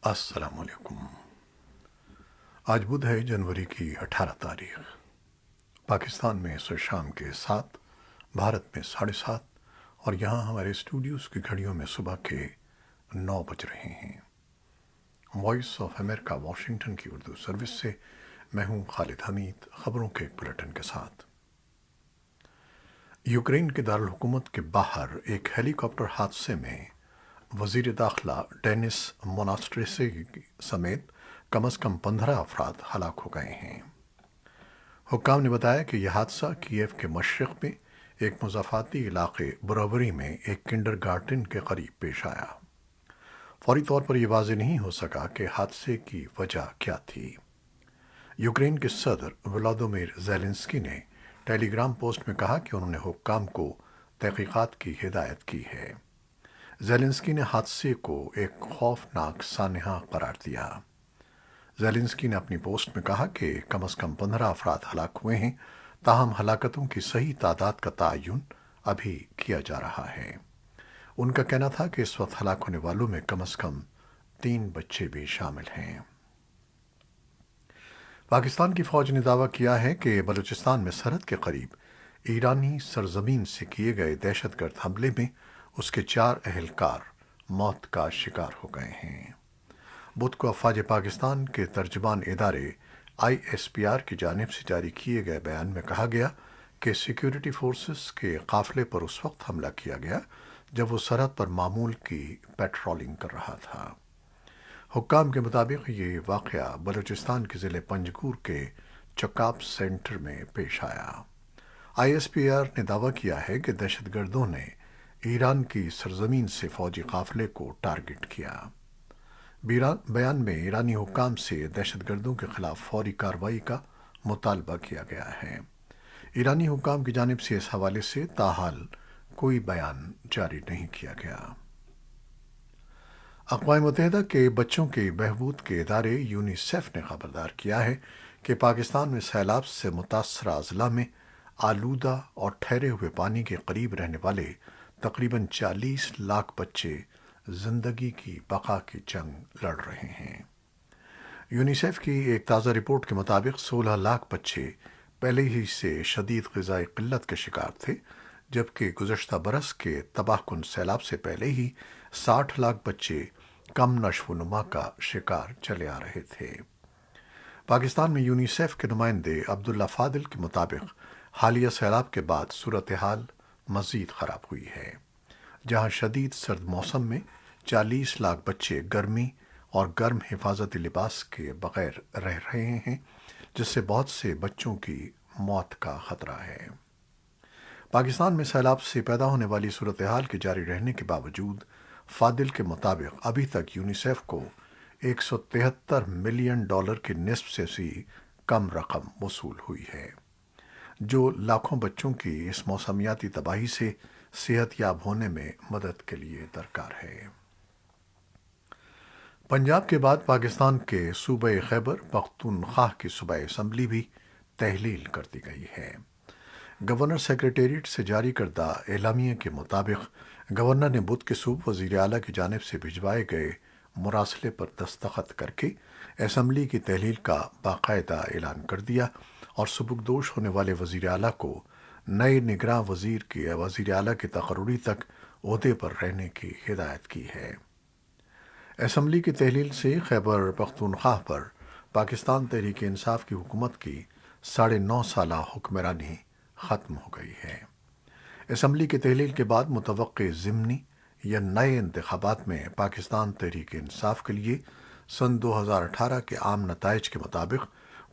السلام علیکم۔ آج بدھ ہے، جنوری کی 18 تاریخ۔ پاکستان میں اس وقت شام کے 7، بھارت میں 7:30، اور یہاں ہمارے اسٹوڈیوز کی گھڑیوں میں صبح کے 9 بج رہے ہیں۔ وائس آف امریکہ واشنگٹن کی اردو سروس سے میں ہوں خالد حمید، خبروں کے ایک بلیٹن کے ساتھ۔ یوکرین کے دارالحکومت کے باہر ایک ہیلی کاپٹر حادثے میں وزیر داخلہ ڈینس موناسٹریسی سمیت کم از کم 15 افراد ہلاک ہو گئے ہیں۔ حکام نے بتایا کہ یہ حادثہ کیف کے مشرق میں ایک مضافاتی علاقے بروری میں ایک کنڈر گارٹن کے قریب پیش آیا۔ فوری طور پر یہ واضح نہیں ہو سکا کہ حادثے کی وجہ کیا تھی۔ یوکرین کے صدر ولادیمیر زیلنسکی نے ٹیلی گرام پوسٹ میں کہا کہ انہوں نے حکام کو تحقیقات کی ہدایت کی ہے۔ زیلنسکی نے حادثے کو ایک خوفناک سانحہ قرار دیا۔ زیلنسکی نے اپنی پوسٹ میں کہا کہ کم از کم 15 افراد ہلاک ہوئے ہیں، تاہم ہلاکتوں کی صحیح تعداد کا تعین ابھی کیا جا رہا ہے۔ ان کا کہنا تھا کہ اس وقت ہلاک ہونے والوں میں کم از کم 3 بچے بھی شامل ہیں۔ پاکستان کی فوج نے دعویٰ کیا ہے کہ بلوچستان میں سرحد کے قریب ایرانی سرزمین سے کیے گئے دہشت گرد حملے میں اس کے 4 اہلکار موت کا شکار ہو گئے ہیں۔ بدھ کو افواج پاکستان کے ترجمان ادارے ISPR کی جانب سے جاری کیے گئے بیان میں کہا گیا کہ سیکیورٹی فورسز کے قافلے پر اس وقت حملہ کیا گیا جب وہ سرحد پر معمول کی پیٹرولنگ کر رہا تھا۔ حکام کے مطابق یہ واقعہ بلوچستان کے ضلع پنجگور کے چکاپ سینٹر میں پیش آیا۔ ISPR نے دعویٰ کیا ہے کہ دہشت گردوں نے ایران کی سرزمین سے فوجی قافلے کو ٹارگٹ کیا۔ بیان میں ایرانی حکام سے دہشت گردوں کے خلاف فوری کارروائی کا مطالبہ کیا گیا ہے۔ ایرانی حکام کی جانب سے اس حوالے سے تاحال کوئی بیان جاری نہیں کیا گیا۔ اقوام متحدہ کے بچوں کے بہبود کے ادارے یونیسیف نے خبردار کیا ہے کہ پاکستان میں سیلاب سے متاثرہ اضلاع میں آلودہ اور ٹھہرے ہوئے پانی کے قریب رہنے والے تقریباً 40 لاکھ بچے زندگی کی بقا کی جنگ لڑ رہے ہیں۔ یونیسیف کی ایک تازہ رپورٹ کے مطابق 16 لاکھ بچے پہلے ہی سے شدید غذائی قلت کے شکار تھے، جبکہ گزشتہ برس کے تباہ کن سیلاب سے پہلے ہی 60 لاکھ بچے کم نشو و نما کا شکار چلے آ رہے تھے۔ پاکستان میں یونیسیف کے نمائندے عبداللہ فاضل کے مطابق حالیہ سیلاب کے بعد صورتحال مزید خراب ہوئی ہے، جہاں شدید سرد موسم میں 40 لاکھ بچے گرمی اور گرم حفاظتی لباس کے بغیر رہ رہے ہیں، جس سے بہت سے بچوں کی موت کا خطرہ ہے۔ پاکستان میں سیلاب سے پیدا ہونے والی صورتحال کے جاری رہنے کے باوجود فاضل کے مطابق ابھی تک یونیسیف کو $173 ملین کی نصف سے بھی کم رقم موصول ہوئی ہے، جو لاکھوں بچوں کی اس موسمیاتی تباہی سے صحت یاب ہونے میں مدد کے لیے درکار ہے۔ پنجاب کے بعد پاکستان کے صوبہ خیبر پختونخوا کی صوبائی اسمبلی بھی تحلیل کر دی گئی ہے۔ گورنر سیکریٹریٹ سے جاری کردہ اعلامیے کے مطابق گورنر نے بدھ کے صبح وزیر اعلیٰ کی جانب سے بھجوائے گئے مراسلے پر دستخط کر کے اسمبلی کی تحلیل کا باقاعدہ اعلان کر دیا اور سبکدوش ہونے والے وزیر اعلیٰ کو نئے نگراں وزیر اعلیٰ کی تقرری تک عہدے پر رہنے کی ہدایت کی ہے۔ اسمبلی کی تحلیل سے خیبر پختونخوا پر پاکستان تحریک انصاف کی حکومت کی 9.5 سالہ حکمرانی ختم ہو گئی ہے۔ اسمبلی کی تحلیل کے بعد متوقع ضمنی یا نئے انتخابات میں پاکستان تحریک انصاف کے لیے سن 2018 کے عام نتائج کے مطابق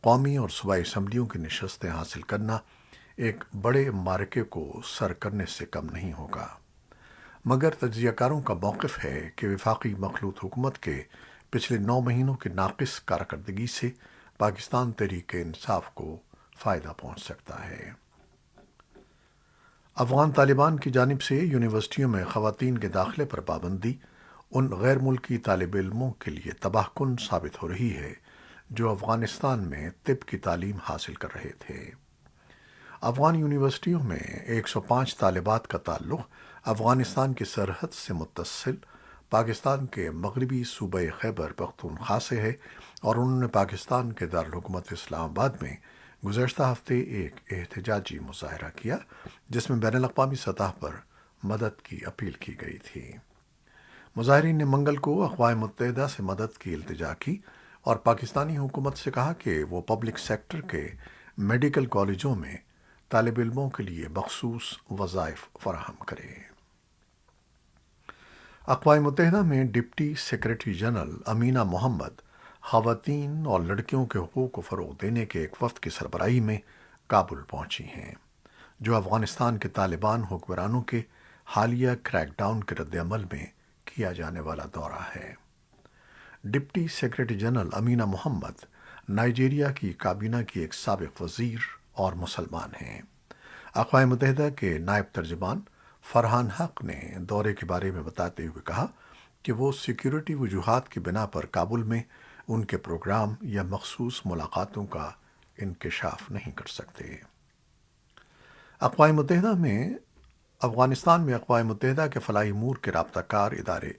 قومی اور صوبائی اسمبلیوں کی نشستیں حاصل کرنا ایک بڑے معرکے کو سر کرنے سے کم نہیں ہوگا، مگر تجزیہ کاروں کا موقف ہے کہ وفاقی مخلوط حکومت کے پچھلے 9 مہینوں کی ناقص کارکردگی سے پاکستان تحریک انصاف کو فائدہ پہنچ سکتا ہے۔ افغان طالبان کی جانب سے یونیورسٹیوں میں خواتین کے داخلے پر پابندی ان غیر ملکی طالب علموں کے لیے تباہ کن ثابت ہو رہی ہے جو افغانستان میں طب کی تعلیم حاصل کر رہے تھے۔ افغان یونیورسٹیوں میں 105 طالبات کا تعلق افغانستان کی سرحد سے متصل پاکستان کے مغربی صوبہ خیبر پختونخوا سے ہے اور انہوں نے پاکستان کے دارالحکومت اسلام آباد میں گزشتہ ہفتے ایک احتجاجی مظاہرہ کیا جس میں بین الاقوامی سطح پر مدد کی اپیل کی گئی تھی۔ مظاہرین نے منگل کو اقوام متحدہ سے مدد کی التجا کی اور پاکستانی حکومت سے کہا کہ وہ پبلک سیکٹر کے میڈیکل کالجوں میں طالب علموں کے لیے مخصوص وظائف فراہم کرے۔ اقوام متحدہ میں ڈپٹی سیکرٹری جنرل امینہ محمد خواتین اور لڑکیوں کے حقوق کو فروغ دینے کے ایک وفد کی سربراہی میں کابل پہنچی ہیں، جو افغانستان کے طالبان حکمرانوں کے حالیہ کریک ڈاؤن کے رد عمل میں کیا جانے والا دورہ ہے۔ ڈپٹی سیکرٹری جنرل امینہ محمد نائجیریا کی کابینہ کی ایک سابق وزیر اور مسلمان ہیں۔ اقوام متحدہ کے نائب ترجمان فرحان حق نے دورے کے بارے میں بتاتے ہوئے کہا کہ وہ سیکیورٹی وجوہات کی بنا پر کابل میں ان کے پروگرام یا مخصوص ملاقاتوں کا انکشاف نہیں کر سکتے۔ اقوام متحدہ میں افغانستان میں اقوام متحدہ کے فلاحی امور کے رابطہ کار ادارے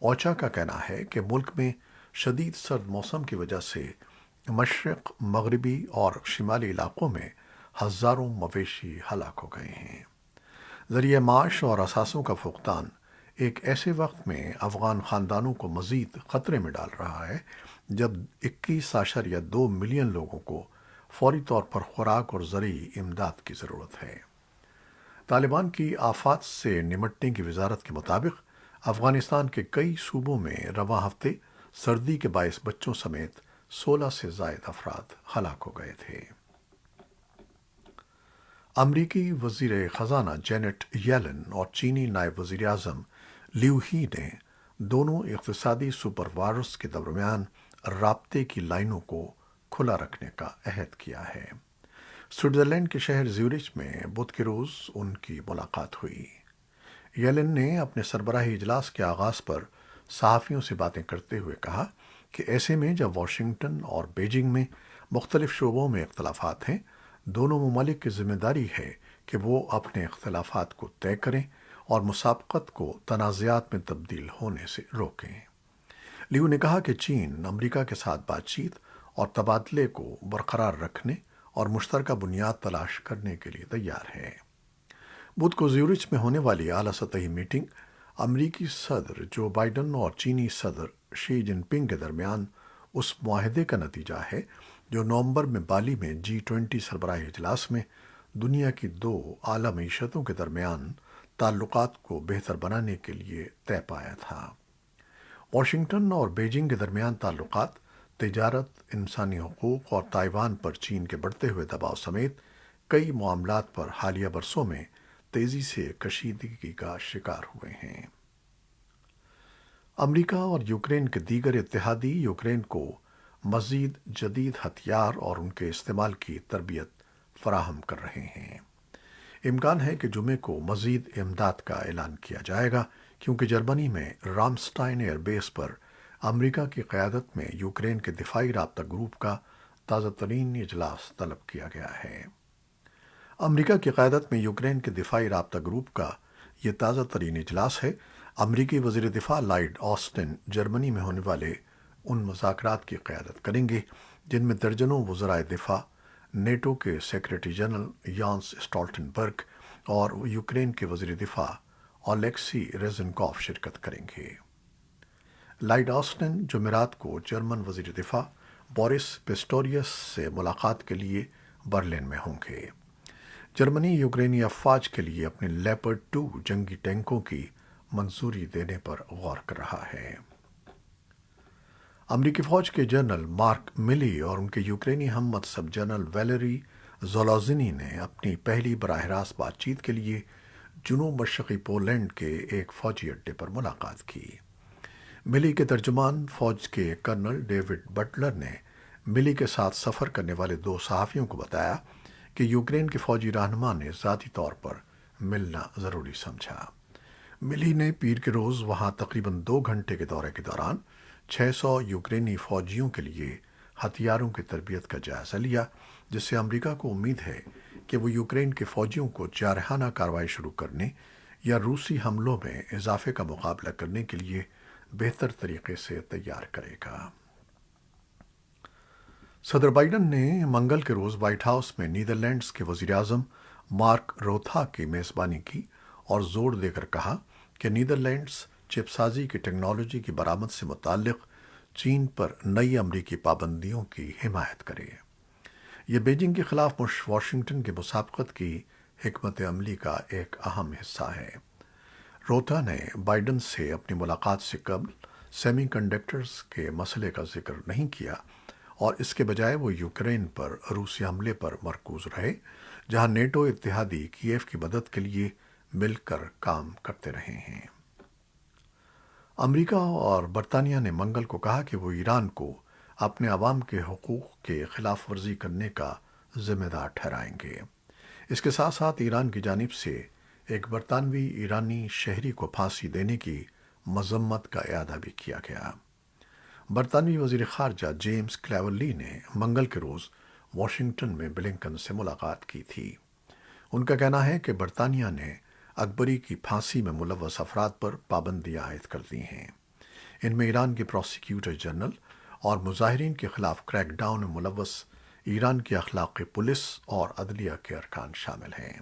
اوچا کا کہنا ہے کہ ملک میں شدید سرد موسم کی وجہ سے مشرق، مغربی اور شمالی علاقوں میں ہزاروں مویشی ہلاک ہو گئے ہیں۔ ذریعہ معاش اور اثاثوں کا فقدان ایک ایسے وقت میں افغان خاندانوں کو مزید خطرے میں ڈال رہا ہے جب 21.2 ملین لوگوں کو فوری طور پر خوراک اور زرعی امداد کی ضرورت ہے۔ طالبان کی آفات سے نمٹنے کی وزارت کے مطابق افغانستان کے کئی صوبوں میں رواں ہفتے سردی کے باعث بچوں سمیت 16 سے زائد افراد ہلاک ہو گئے تھے۔ امریکی وزیر خزانہ جینٹ ییلن اور چینی نائب وزیر اعظم لیو ہی نے دونوں اقتصادی سپر پاورز کے درمیان رابطے کی لائنوں کو کھلا رکھنے کا عہد کیا ہے۔ سوئٹزرلینڈ کے شہر زیورچ میں بدھ کے روز ان کی ملاقات ہوئی۔ ییلن نے اپنے سربراہی اجلاس کے آغاز پر صحافیوں سے باتیں کرتے ہوئے کہا کہ ایسے میں جب واشنگٹن اور بیجنگ میں مختلف شعبوں میں اختلافات ہیں، دونوں ممالک کی ذمہ داری ہے کہ وہ اپنے اختلافات کو طے کریں اور مسابقت کو تنازعات میں تبدیل ہونے سے روکیں۔ لیو نے کہا کہ چین امریکہ کے ساتھ بات چیت اور تبادلے کو برقرار رکھنے اور مشترکہ بنیاد تلاش کرنے کے لیے تیار ہے۔ بدھ کو زیورچ میں ہونے والی اعلیٰ سطحی میٹنگ امریکی صدر جو بائیڈن اور چینی صدر شی جن پنگ کے درمیان اس معاہدے کا نتیجہ ہے جو نومبر میں بالی میں G20 سربراہی اجلاس میں دنیا کی دو اعلیٰ معیشتوں کے درمیان تعلقات کو بہتر بنانے کے لیے طے پایا تھا۔ واشنگٹن اور بیجنگ کے درمیان تعلقات تجارت، انسانی حقوق اور تائیوان پر چین کے بڑھتے ہوئے دباؤ سمیت کئی معاملات پر حالیہ برسوں میں تیزی سے کشیدگی کا شکار ہوئے ہیں۔ امریکہ اور یوکرین کے دیگر اتحادی یوکرین کو مزید جدید ہتھیار اور ان کے استعمال کی تربیت فراہم کر رہے ہیں۔ امکان ہے کہ جمعے کو مزید امداد کا اعلان کیا جائے گا کیونکہ جرمنی میں رامسٹائن ایئر بیس پر امریکہ کی قیادت میں یوکرین کے دفاعی رابطہ گروپ کا تازہ ترین اجلاس طلب کیا گیا ہے۔ امریکہ کی قیادت میں یوکرین کے دفاعی رابطہ گروپ کا یہ تازہ ترین اجلاس ہے۔ امریکی وزیر دفاع لائیڈ آسٹن جرمنی میں ہونے والے ان مذاکرات کی قیادت کریں گے جن میں درجنوں وزرائے دفاع، نیٹو کے سیکرٹری جنرل یانس اسٹالٹنبرگ اور یوکرین کے وزیر دفاع اولیکسی ریزنکوف شرکت کریں گے۔ لائیڈ آسٹن جمعرات کو جرمن وزیر دفاع بورس پیسٹوریس سے ملاقات کے لیے برلن میں ہوں گے۔ جرمنی یوکرینی افواج کے لیے اپنے لیپرڈ 2 جنگی ٹینکوں کی منظوری دینے پر غور کر رہا ہے۔ امریکی فوج کے جنرل مارک ملی اور ان کے یوکرینی ہم منصب جنرل ویلری زولوزنی نے اپنی پہلی براہ راست بات چیت کے لیے جنوب مشرقی پولینڈ کے ایک فوجی اڈے پر ملاقات کی۔ ملی کے ترجمان فوج کے کرنل ڈیوڈ بٹلر نے ملی کے ساتھ سفر کرنے والے 2 صحافیوں کو بتایا کہ یوکرین کے فوجی رہنما نے ذاتی طور پر ملنا ضروری سمجھا۔ ملی نے پیر کے روز وہاں تقریباً 2 گھنٹے کے دورے کے دوران 600 یوکرینی فوجیوں کے لیے ہتھیاروں کی تربیت کا جائزہ لیا، جس سے امریکہ کو امید ہے کہ وہ یوکرین کے فوجیوں کو جارحانہ کارروائی شروع کرنے یا روسی حملوں میں اضافے کا مقابلہ کرنے کے لیے بہتر طریقے سے تیار کرے گا۔ صدر بائیڈن نے منگل کے روز وائٹ ہاؤس میں نیدرلینڈز کے وزیر اعظم مارک روتھا کی میزبانی کی اور زور دے کر کہا کہ نیدرلینڈز چپ سازی کی ٹیکنالوجی کی برآمد سے متعلق چین پر نئی امریکی پابندیوں کی حمایت کرے۔ یہ بیجنگ کے خلاف واشنگٹن کی مسابقت کی حکمت عملی کا ایک اہم حصہ ہے۔ روتا نے بائیڈن سے اپنی ملاقات سے قبل سیمی کنڈکٹرز کے مسئلے کا ذکر نہیں کیا اور اس کے بجائے وہ یوکرین پر روسی حملے پر مرکوز رہے، جہاں نیٹو اتحادی کیف کی مدد کے لیے مل کر کام کرتے رہے ہیں۔ امریکہ اور برطانیہ نے منگل کو کہا کہ وہ ایران کو اپنے عوام کے حقوق کے خلاف ورزی کرنے کا ذمہ دار ٹھہرائیں گے۔ اس کے ساتھ ساتھ ایران کی جانب سے ایک برطانوی ایرانی شہری کو پھانسی دینے کی مذمت کا اعادہ بھی کیا گیا۔ برطانوی وزیر خارجہ جیمز کلیورلی نے منگل کے روز واشنگٹن میں بلنکن سے ملاقات کی تھی۔ ان کا کہنا ہے کہ برطانیہ نے اکبری کی پھانسی میں ملوث افراد پر پابندیاں عائد کر دی ہیں۔ ان میں ایران کے پروسیکیوٹر جنرل اور مظاہرین کے خلاف کریک ڈاؤن میں ملوث ایران کی اخلاقی پولیس اور عدلیہ کے ارکان شامل ہیں۔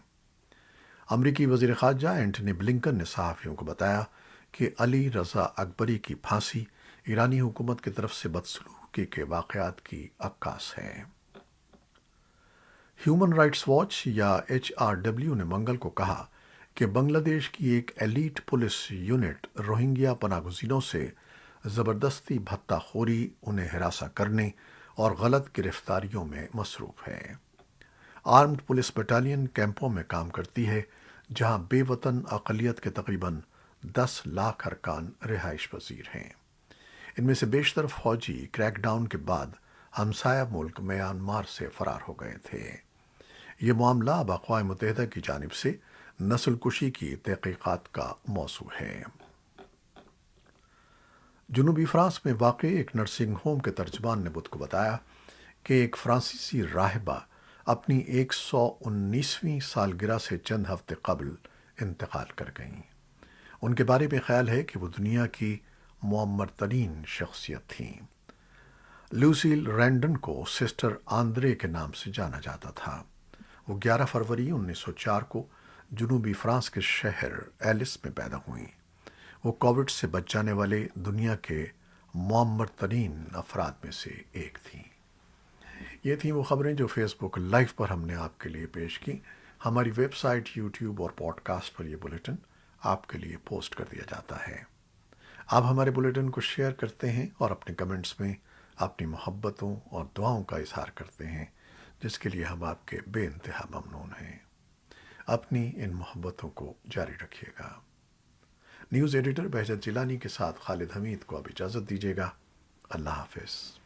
امریکی وزیر خارجہ اینٹنی بلنکن نے صحافیوں کو بتایا کہ علی رضا اکبری کی پھانسی ایرانی حکومت کی طرف سے بدسلوکی کے واقعات کی عکاس ہے۔ ہیومن رائٹس واچ یا HRW نے منگل کو کہا کہ بنگلہ دیش کی ایک ایلیٹ پولیس یونٹ روہنگیا پناہ گزینوں سے زبردستی بھتہ خوری، انہیں ہراساں کرنے اور غلط گرفتاریوں میں مصروف ہے۔ آرمڈ پولیس بٹالین کیمپوں میں کام کرتی ہے جہاں بے وطن اقلیت کے تقریباً 10 لاکھ ارکان رہائش پذیر ہیں۔ ان میں سے بیشتر فوجی کریک ڈاؤن کے بعد ہمسایہ ملک میانمار سے فرار ہو گئے تھے۔ یہ معاملہ اب اقوام متحدہ کی جانب سے نسل کشی کی تحقیقات کا موضوع ہے۔ جنوبی فرانس میں واقع ایک نرسنگ ہوم کے ترجمان نے بدھ کو بتایا کہ ایک فرانسیسی راہبہ اپنی 119ویں سالگرہ سے چند ہفتے قبل انتقال کر گئیں۔ ان کے بارے میں خیال ہے کہ وہ دنیا کی معمر ترین شخصیت تھیں۔ لوسیل رینڈن کو سسٹر آندرے کے نام سے جانا جاتا تھا۔ وہ 11 فروری 1904 کو جنوبی فرانس کے شہر ایلس میں پیدا ہوئیں۔ وہ کووڈ سے بچ جانے والے دنیا کے معمر ترین افراد میں سے ایک تھیں۔ یہ تھیں وہ خبریں جو فیس بک لائیو پر ہم نے آپ کے لیے پیش کی۔ ہماری ویب سائٹ، یوٹیوب اور پوڈ کاسٹ پر یہ بلیٹن آپ کے لیے پوسٹ کر دیا جاتا ہے۔ آپ ہمارے بلیٹن کو شیئر کرتے ہیں اور اپنے کمنٹس میں اپنی محبتوں اور دعاؤں کا اظہار کرتے ہیں، جس کے لیے ہم آپ کے بے انتہا ممنون ہیں۔ اپنی ان محبتوں کو جاری رکھیے گا۔ نیوز ایڈیٹر بہجت جیلانی کے ساتھ خالد حمید کو اب اجازت دیجیے گا۔ اللہ حافظ۔